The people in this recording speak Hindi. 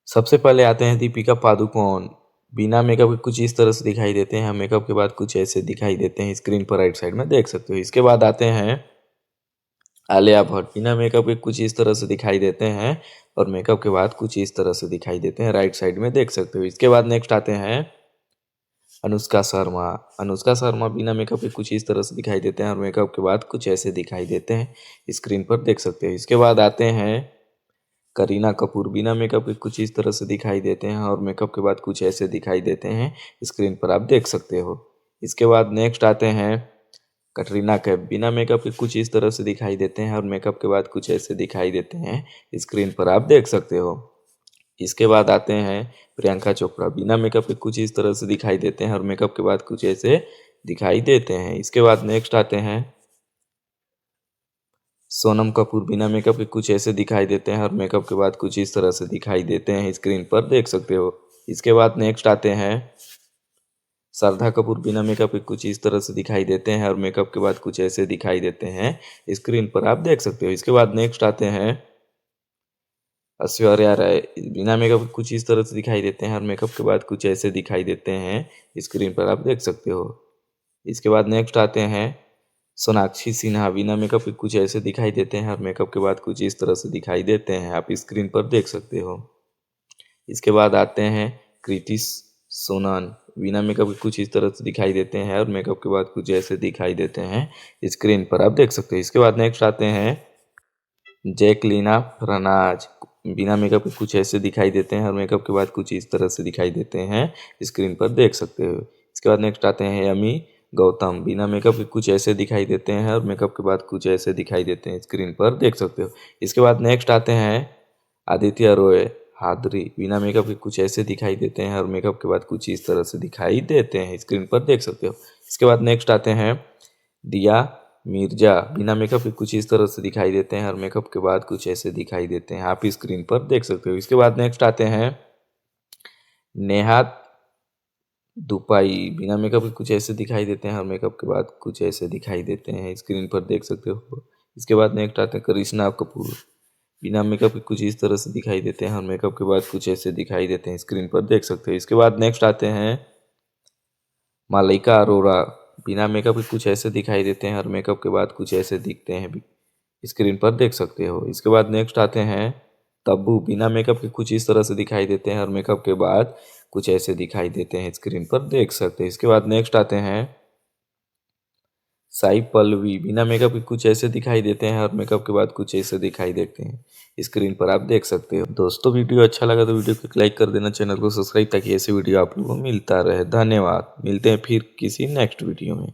सबसे पहले आते हैं दीपिका पादुकोण। बिना मेकअप के कुछ इस तरह से दिखाई देते हैं, मेकअप के बाद कुछ ऐसे दिखाई देते हैं, स्क्रीन पर राइट साइड में देख सकते हो। इसके बाद आते हैं आलिया भट्ट। बिना मेकअप के कुछ इस तरह से दिखाई देते हैं और मेकअप के बाद कुछ इस तरह से दिखाई देते हैं, राइट साइड में देख सकते हो। इसके बाद नेक्स्ट आते हैं अनुष्का शर्मा। अनुष्का शर्मा बिना मेकअप के कुछ इस तरह से दिखाई देते हैं और मेकअप के बाद कुछ ऐसे दिखाई देते हैं, स्क्रीन पर देख सकते हो। इसके बाद आते हैं करीना कपूर। बिना मेकअप के कुछ इस तरह से दिखाई देते हैं और मेकअप के बाद कुछ ऐसे दिखाई देते हैं, स्क्रीन पर आप देख सकते हो। इसके बाद नेक्स्ट आते हैं कटरीना कैफ। बिना मेकअप के कुछ इस तरह से दिखाई देते हैं और मेकअप के बाद कुछ ऐसे दिखाई देते हैं, स्क्रीन पर आप देख सकते हो। इसके बाद आते हैं प्रियंका चोपड़ा। बिना मेकअप के कुछ इस तरह से दिखाई देते हैं और मेकअप के बाद कुछ ऐसे दिखाई देते हैं। इसके बाद नेक्स्ट आते हैं सोनम कपूर। बिना मेकअप के कुछ ऐसे दिखाई देते हैं और मेकअप के बाद कुछ इस तरह से दिखाई देते हैं, स्क्रीन पर देख सकते हो। इसके बाद नेक्स्ट आते हैं श्रद्धा कपूर। बिना मेकअप के कुछ इस तरह से दिखाई देते हैं और मेकअप के बाद कुछ ऐसे दिखाई देते हैं, स्क्रीन पर आप देख सकते हो। इसके बाद नेक्स्ट आते हैं ऐश्वर्या राय। बिना मेकअप के कुछ इस तरह से दिखाई देते हैं और मेकअप के बाद कुछ ऐसे दिखाई देते हैं, स्क्रीन पर आप देख सकते हो। इसके बाद नेक्स्ट आते हैं सोनाक्षी सिन्हा। बिना मेकअप के कुछ ऐसे दिखाई देते हैं और मेकअप के बाद कुछ इस तरह से दिखाई देते हैं, आप स्क्रीन पर देख सकते हो। इसके बाद आते हैं कृति सोनान। बिना मेकअप के कुछ इस तरह से दिखाई देते हैं और मेकअप के बाद कुछ ऐसे दिखाई देते हैं, स्क्रीन पर आप देख सकते हो। इसके बाद नेक्स्ट आते हैं जैकलीना फर्नाज। बिना मेकअप के कुछ ऐसे दिखाई देते हैं और मेकअप के बाद कुछ इस तरह से दिखाई देते हैं, स्क्रीन पर देख सकते हो। इसके बाद नेक्स्ट आते हैं यमी गौतम। बिना मेकअप के कुछ ऐसे दिखाई देते हैं और मेकअप के बाद कुछ ऐसे दिखाई देते हैं, स्क्रीन पर देख सकते हो। इसके बाद नेक्स्ट आते हैं आदित्य रॉय हादरी। बिना मेकअप के कुछ ऐसे दिखाई देते हैं और मेकअप के बाद कुछ इस तरह से दिखाई देते हैं, स्क्रीन पर देख सकते हो। इसके बाद नेक्स्ट आते हैं दिया मिर्जा। बिना मेकअप के कुछ इस तरह से दिखाई देते हैं और मेकअप के बाद कुछ ऐसे दिखाई देते हैं, आप स्क्रीन पर देख सकते हो। इसके बाद नेक्स्ट आते हैं नेहा दुपाई। बिना मेकअप के कुछ ऐसे दिखाई देते हैं और मेकअप के बाद कुछ ऐसे दिखाई देते हैं, स्क्रीन पर देख सकते हो। इसके बाद नेक्स्ट आते हैं करिश्मा कपूर। बिना मेकअप के कुछ इस तरह से दिखाई देते हैं और मेकअप के बाद कुछ ऐसे दिखाई देते हैं, स्क्रीन पर देख सकते हो। इसके बाद नेक्स्ट आते हैं मालाइका अरोरा। बिना मेकअप के कुछ ऐसे दिखाई देते हैं और मेकअप के बाद कुछ ऐसे दिखते हैं, स्क्रीन पर देख सकते हो। इसके बाद नेक्स्ट आते हैं तब्बू। बिना मेकअप के कुछ इस तरह से दिखाई देते हैं और मेकअप के बाद कुछ ऐसे दिखाई देते हैं, स्क्रीन पर देख सकते हैं। इसके बाद नेक्स्ट आते हैं साई पल्लवी। बिना मेकअप के कुछ ऐसे दिखाई देते हैं और मेकअप के बाद कुछ ऐसे दिखाई देते हैं, स्क्रीन पर आप देख सकते हो। दोस्तों वीडियो अच्छा लगा तो वीडियो को लाइक कर देना, चैनल को सब्सक्राइब, ताकि ऐसे वीडियो आप लोगों को मिलता रहे। धन्यवाद। मिलते हैं फिर किसी नेक्स्ट वीडियो में।